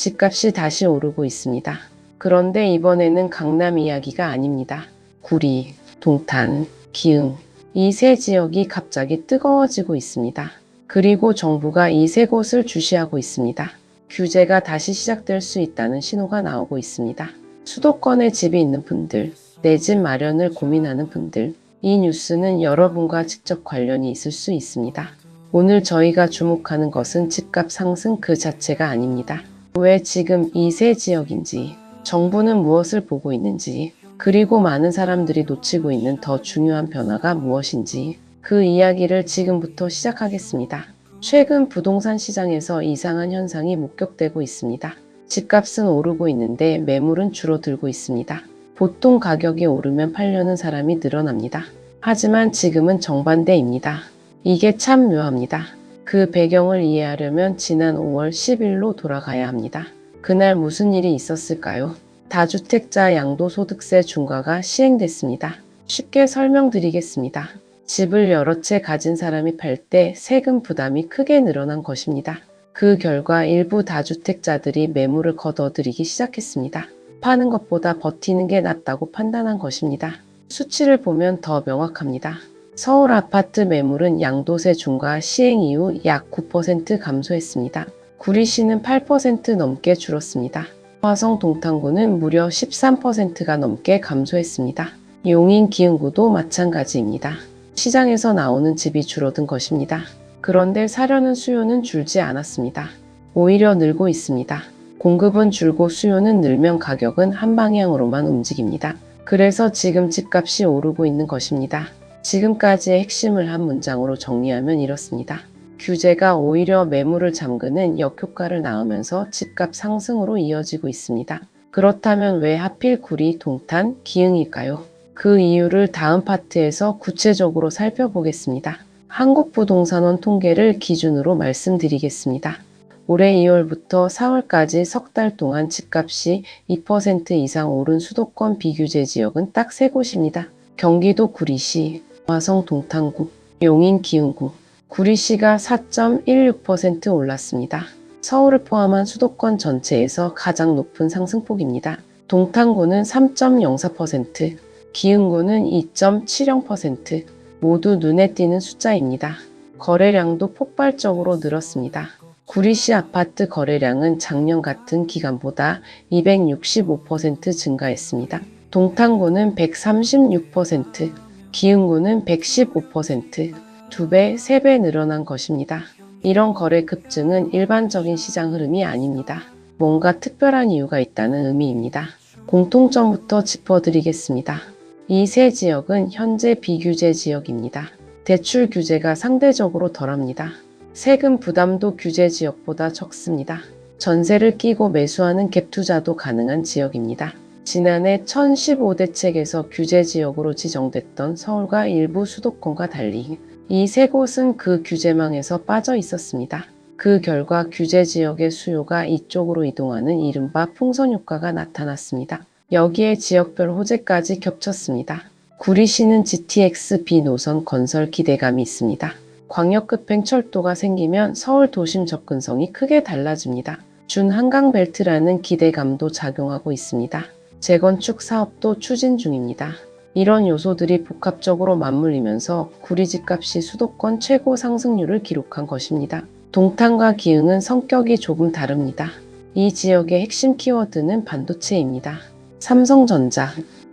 집값이 다시 오르고 있습니다. 그런데 이번에는 강남 이야기가 아닙니다. 구리, 동탄, 기흥, 이 세 지역이 갑자기 뜨거워지고 있습니다. 그리고 정부가 이 세 곳을 주시하고 있습니다. 규제가 다시 시작될 수 있다는 신호가 나오고 있습니다. 수도권에 집이 있는 분들, 내 집 마련을 고민하는 분들, 이 뉴스는 여러분과 직접 관련이 있을 수 있습니다. 오늘 저희가 주목하는 것은 집값 상승 그 자체가 아닙니다. 왜 지금 이 세 지역인지, 정부는 무엇을 보고 있는지, 그리고 많은 사람들이 놓치고 있는 더 중요한 변화가 무엇인지 그 이야기를 지금부터 시작하겠습니다. 최근 부동산 시장에서 이상한 현상이 목격되고 있습니다. 집값은 오르고 있는데 매물은 줄어들고 있습니다. 보통 가격이 오르면 팔려는 사람이 늘어납니다. 하지만 지금은 정반대입니다. 이게 참 묘합니다. 그 배경을 이해하려면 지난 5월 10일로 돌아가야 합니다. 그날 무슨 일이 있었을까요? 다주택자 양도소득세 중과가 시행됐습니다. 쉽게 설명드리겠습니다. 집을 여러 채 가진 사람이 팔 때 세금 부담이 크게 늘어난 것입니다. 그 결과 일부 다주택자들이 매물을 걷어들이기 시작했습니다. 파는 것보다 버티는 게 낫다고 판단한 것입니다. 수치를 보면 더 명확합니다. 서울 아파트 매물은 양도세 중과 시행 이후 약 9% 감소했습니다. 구리시는 8% 넘게 줄었습니다. 화성 동탄구는 무려 13%가 넘게 감소했습니다. 용인 기흥구도 마찬가지입니다. 시장에서 나오는 집이 줄어든 것입니다. 그런데 사려는 수요는 줄지 않았습니다. 오히려 늘고 있습니다. 공급은 줄고 수요는 늘면 가격은 한 방향으로만 움직입니다. 그래서 지금 집값이 오르고 있는 것입니다. 지금까지의 핵심을 한 문장으로 정리하면 이렇습니다. 규제가 오히려 매물을 잠그는 역효과를 낳으면서 집값 상승으로 이어지고 있습니다. 그렇다면 왜 하필 구리, 동탄, 기흥일까요? 그 이유를 다음 파트에서 구체적으로 살펴보겠습니다. 한국부동산원 통계를 기준으로 말씀드리겠습니다. 올해 2월부터 4월까지 석 달 동안 집값이 2% 이상 오른 수도권 비규제 지역은 딱 세 곳입니다. 경기도 구리시, 화성 동탄구, 용인 기흥구. 구리시가 4.16% 올랐습니다. 서울을 포함한 수도권 전체에서 가장 높은 상승폭입니다. 동탄구는 3.04%, 기흥구는 2.70%, 모두 눈에 띄는 숫자입니다. 거래량도 폭발적으로 늘었습니다. 구리시 아파트 거래량은 작년 같은 기간보다 265% 증가했습니다. 동탄구는 136%, 기흥구는 115%, 2배, 3배 늘어난 것입니다. 이런 거래 급증은 일반적인 시장 흐름이 아닙니다. 뭔가 특별한 이유가 있다는 의미입니다. 공통점부터 짚어드리겠습니다. 이 세 지역은 현재 비규제 지역입니다. 대출 규제가 상대적으로 덜합니다. 세금 부담도 규제 지역보다 적습니다. 전세를 끼고 매수하는 갭 투자도 가능한 지역입니다. 지난해 1015대책에서 규제 지역으로 지정됐던 서울과 일부 수도권과 달리 이 세 곳은 그 규제망에서 빠져 있었습니다. 그 결과 규제 지역의 수요가 이쪽으로 이동하는 이른바 풍선 효과가 나타났습니다. 여기에 지역별 호재까지 겹쳤습니다. 구리시는 GTX B 노선 건설 기대감이 있습니다. 광역급행철도가 생기면 서울 도심 접근성이 크게 달라집니다. 준한강벨트라는 기대감도 작용하고 있습니다. 재건축 사업도 추진 중입니다. 이런 요소들이 복합적으로 맞물리면서 구리 집값이 수도권 최고 상승률을 기록한 것입니다. 동탄과 기흥은 성격이 조금 다릅니다. 이 지역의 핵심 키워드는 반도체입니다. 삼성전자,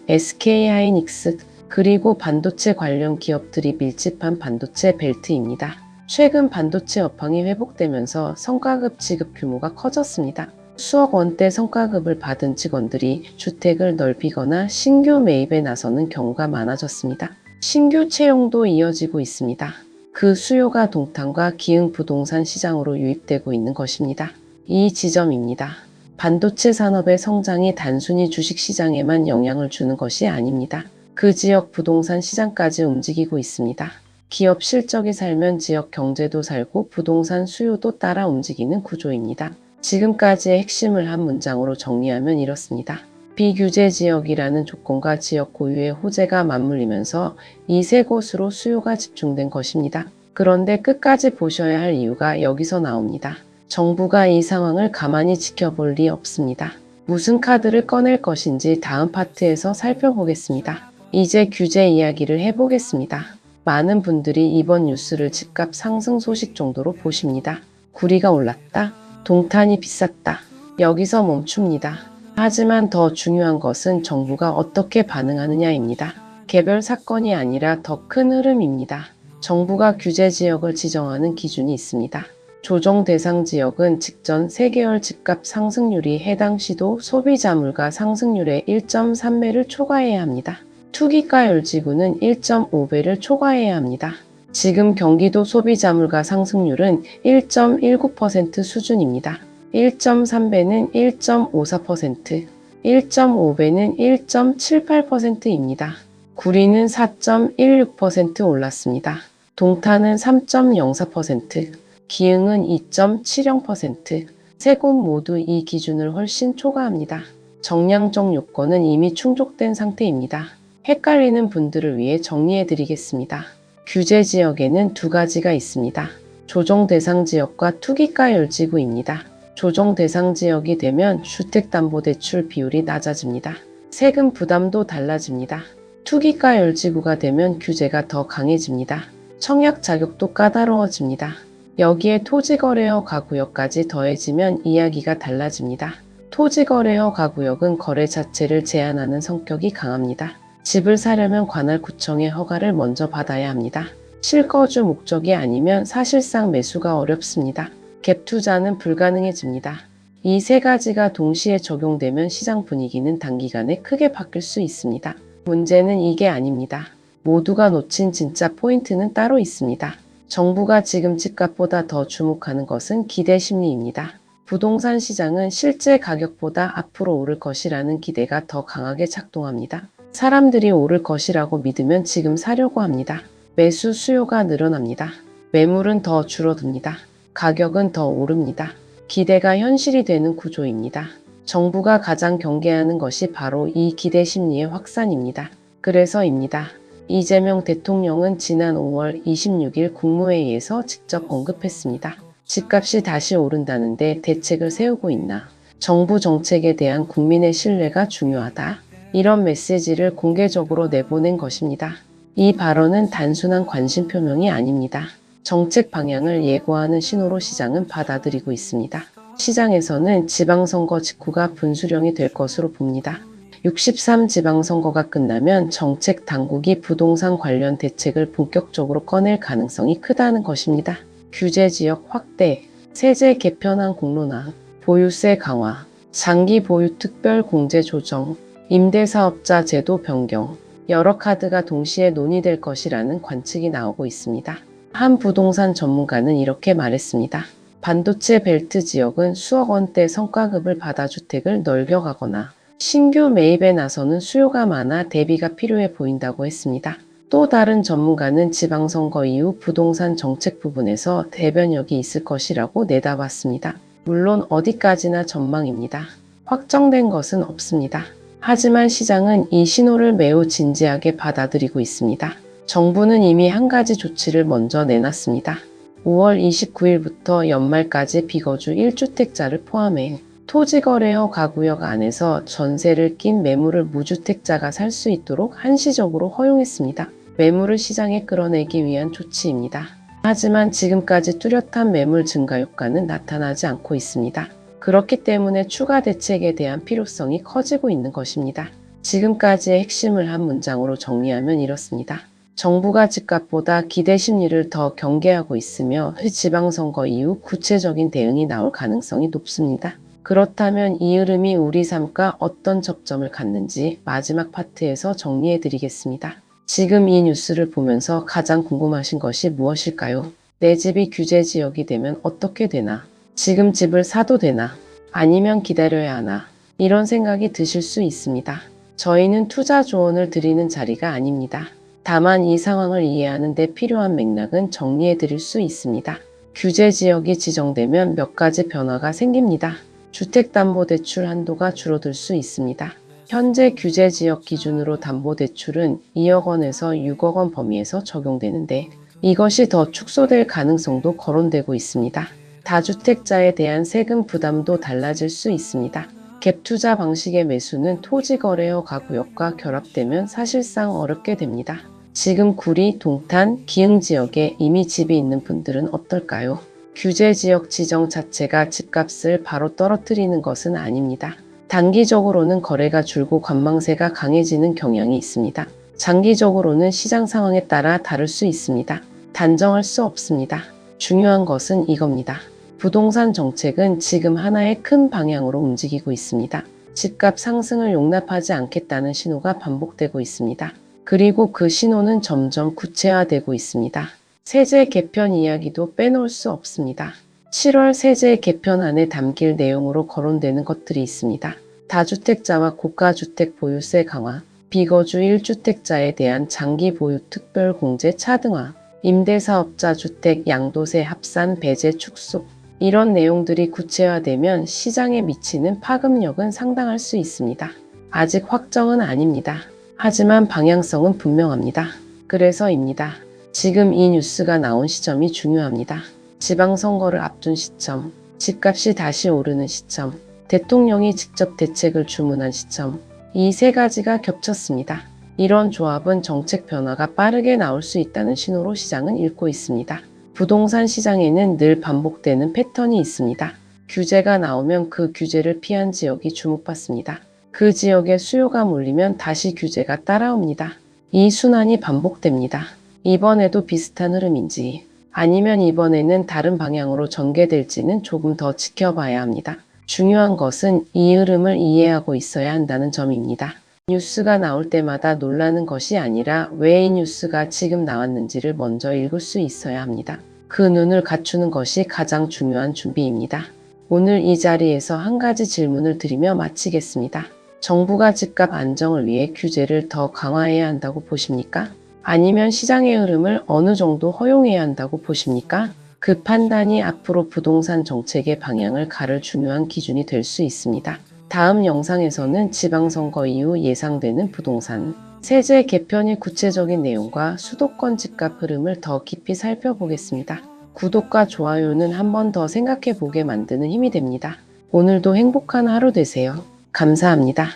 SK하이닉스, 그리고 반도체 관련 기업들이 밀집한 반도체 벨트입니다. 최근 반도체 업황이 회복되면서 성과급 지급 규모가 커졌습니다. 수억 원대 성과급을 받은 직원들이 주택을 넓히거나 신규 매입에 나서는 경우가 많아졌습니다. 신규 채용도 이어지고 있습니다. 그 수요가 동탄과 기흥 부동산 시장으로 유입되고 있는 것입니다. 이 지점입니다. 반도체 산업의 성장이 단순히 주식시장에만 영향을 주는 것이 아닙니다. 그 지역 부동산 시장까지 움직이고 있습니다. 기업 실적이 살면 지역 경제도 살고 부동산 수요도 따라 움직이는 구조입니다. 지금까지의 핵심을 한 문장으로 정리하면 이렇습니다. 비규제 지역이라는 조건과 지역 고유의 호재가 맞물리면서 이 세 곳으로 수요가 집중된 것입니다. 그런데 끝까지 보셔야 할 이유가 여기서 나옵니다. 정부가 이 상황을 가만히 지켜볼 리 없습니다. 무슨 카드를 꺼낼 것인지 다음 파트에서 살펴보겠습니다. 이제 규제 이야기를 해보겠습니다. 많은 분들이 이번 뉴스를 집값 상승 소식 정도로 보십니다. 구리가 올랐다. 동탄이 비쌌다. 여기서 멈춥니다. 하지만 더 중요한 것은 정부가 어떻게 반응하느냐입니다. 개별 사건이 아니라 더 큰 흐름입니다. 정부가 규제 지역을 지정하는 기준이 있습니다. 조정 대상 지역은 직전 3개월 집값 상승률이 해당 시도 소비자 물가 상승률의 1.3배를 초과해야 합니다. 투기가율 지구는 1.5배를 초과해야 합니다. 지금 경기도 소비자 물가 상승률은 1.19% 수준입니다. 1.3배는 1.54%, 1.5배는 1.78%입니다. 구리는 4.16% 올랐습니다. 동탄은 3.04%, 기흥은 2.70%, 세 곳 모두 이 기준을 훨씬 초과합니다. 정량적 요건은 이미 충족된 상태입니다. 헷갈리는 분들을 위해 정리해드리겠습니다. 규제 지역에는 두 가지가 있습니다. 조정 대상 지역과 투기가율 지구입니다. 조정 대상 지역이 되면 주택담보대출 비율이 낮아집니다. 세금 부담도 달라집니다. 투기가율 지구가 되면 규제가 더 강해집니다. 청약 자격도 까다로워집니다. 여기에 토지거래허 가구역까지 더해지면 이야기가 달라집니다. 토지거래허 가구역은 거래 자체를 제한하는 성격이 강합니다. 집을 사려면 관할구청의 허가를 먼저 받아야 합니다. 실거주 목적이 아니면 사실상 매수가 어렵습니다. 갭 투자는 불가능해집니다. 이 세 가지가 동시에 적용되면 시장 분위기는 단기간에 크게 바뀔 수 있습니다. 문제는 이게 아닙니다. 모두가 놓친 진짜 포인트는 따로 있습니다. 정부가 지금 집값보다 더 주목하는 것은 기대 심리입니다. 부동산 시장은 실제 가격보다 앞으로 오를 것이라는 기대가 더 강하게 작동합니다. 사람들이 오를 것이라고 믿으면 지금 사려고 합니다. 매수 수요가 늘어납니다. 매물은 더 줄어듭니다. 가격은 더 오릅니다. 기대가 현실이 되는 구조입니다. 정부가 가장 경계하는 것이 바로 이 기대 심리의 확산입니다. 그래서입니다. 이재명 대통령은 지난 5월 26일 국무회의에서 직접 언급했습니다. 집값이 다시 오른다는데 대책을 세우고 있나? 정부 정책에 대한 국민의 신뢰가 중요하다. 이런 메시지를 공개적으로 내보낸 것입니다. 이 발언은 단순한 관심 표명이 아닙니다. 정책 방향을 예고하는 신호로 시장은 받아들이고 있습니다. 시장에서는 지방선거 직후가 분수령이 될 것으로 봅니다. 63 지방선거가 끝나면 정책 당국이 부동산 관련 대책을 본격적으로 꺼낼 가능성이 크다는 것입니다. 규제 지역 확대, 세제 개편안 공론화, 보유세 강화, 장기 보유 특별 공제 조정, 임대사업자 제도 변경, 여러 카드가 동시에 논의될 것이라는 관측이 나오고 있습니다. 한 부동산 전문가는 이렇게 말했습니다. 반도체 벨트 지역은 수억 원대 성과급을 받아 주택을 넓혀가거나 신규 매입에 나서는 수요가 많아 대비가 필요해 보인다고 했습니다. 또 다른 전문가는 지방선거 이후 부동산 정책 부분에서 대변력이 있을 것이라고 내다봤습니다. 물론 어디까지나 전망입니다. 확정된 것은 없습니다. 하지만 시장은 이 신호를 매우 진지하게 받아들이고 있습니다. 정부는 이미 한 가지 조치를 먼저 내놨습니다. 5월 29일부터 연말까지 비거주 1주택자를 포함해 토지거래허 가구역 안에서 전세를 낀 매물을 무주택자가 살 수 있도록 한시적으로 허용했습니다. 매물을 시장에 끌어내기 위한 조치입니다. 하지만 지금까지 뚜렷한 매물 증가 효과는 나타나지 않고 있습니다. 그렇기 때문에 추가 대책에 대한 필요성이 커지고 있는 것입니다. 지금까지의 핵심을 한 문장으로 정리하면 이렇습니다. 정부가 집값보다 기대 심리를 더 경계하고 있으며 지방선거 이후 구체적인 대응이 나올 가능성이 높습니다. 그렇다면 이 흐름이 우리 삶과 어떤 접점을 갖는지 마지막 파트에서 정리해드리겠습니다. 지금 이 뉴스를 보면서 가장 궁금하신 것이 무엇일까요? 내 집이 규제 지역이 되면 어떻게 되나? 지금 집을 사도 되나? 아니면 기다려야 하나? 이런 생각이 드실 수 있습니다. 저희는 투자 조언을 드리는 자리가 아닙니다. 다만 이 상황을 이해하는 데 필요한 맥락은 정리해 드릴 수 있습니다. 규제 지역이 지정되면 몇 가지 변화가 생깁니다. 주택담보대출 한도가 줄어들 수 있습니다. 현재 규제 지역 기준으로 담보대출은 2억 원에서 6억 원 범위에서 적용되는데 이것이 더 축소될 가능성도 거론되고 있습니다. 다주택자에 대한 세금 부담도 달라질 수 있습니다. 갭투자 방식의 매수는 토지 거래어 가구역과 결합되면 사실상 어렵게 됩니다. 지금 구리, 동탄, 기흥 지역에 이미 집이 있는 분들은 어떨까요? 규제 지역 지정 자체가 집값을 바로 떨어뜨리는 것은 아닙니다. 단기적으로는 거래가 줄고 관망세가 강해지는 경향이 있습니다. 장기적으로는 시장 상황에 따라 다를 수 있습니다. 단정할 수 없습니다. 중요한 것은 이겁니다. 부동산 정책은 지금 하나의 큰 방향으로 움직이고 있습니다. 집값 상승을 용납하지 않겠다는 신호가 반복되고 있습니다. 그리고 그 신호는 점점 구체화되고 있습니다. 세제 개편 이야기도 빼놓을 수 없습니다. 7월 세제 개편안에 담길 내용으로 거론되는 것들이 있습니다. 다주택자와 고가주택 보유세 강화, 비거주 1주택자에 대한 장기 보유 특별 공제 차등화, 임대사업자 주택 양도세 합산 배제 축소, 이런 내용들이 구체화되면 시장에 미치는 파급력은 상당할 수 있습니다. 아직 확정은 아닙니다. 하지만 방향성은 분명합니다. 그래서입니다. 지금 이 뉴스가 나온 시점이 중요합니다. 지방선거를 앞둔 시점, 집값이 다시 오르는 시점, 대통령이 직접 대책을 주문한 시점, 이 세 가지가 겹쳤습니다. 이런 조합은 정책 변화가 빠르게 나올 수 있다는 신호로 시장은 읽고 있습니다. 부동산 시장에는 늘 반복되는 패턴이 있습니다. 규제가 나오면 그 규제를 피한 지역이 주목받습니다. 그 지역에 수요가 몰리면 다시 규제가 따라옵니다. 이 순환이 반복됩니다. 이번에도 비슷한 흐름인지 아니면 이번에는 다른 방향으로 전개될지는 조금 더 지켜봐야 합니다. 중요한 것은 이 흐름을 이해하고 있어야 한다는 점입니다. 뉴스가 나올 때마다 놀라는 것이 아니라 왜 이 뉴스가 지금 나왔는지를 먼저 읽을 수 있어야 합니다. 그 눈을 갖추는 것이 가장 중요한 준비입니다. 오늘 이 자리에서 한 가지 질문을 드리며 마치겠습니다. 정부가 집값 안정을 위해 규제를 더 강화해야 한다고 보십니까? 아니면 시장의 흐름을 어느 정도 허용해야 한다고 보십니까? 그 판단이 앞으로 부동산 정책의 방향을 가를 중요한 기준이 될 수 있습니다. 다음 영상에서는 지방선거 이후 예상되는 부동산, 세제 개편의 구체적인 내용과 수도권 집값 흐름을 더 깊이 살펴보겠습니다. 구독과 좋아요는 한 번 더 생각해 보게 만드는 힘이 됩니다. 오늘도 행복한 하루 되세요. 감사합니다.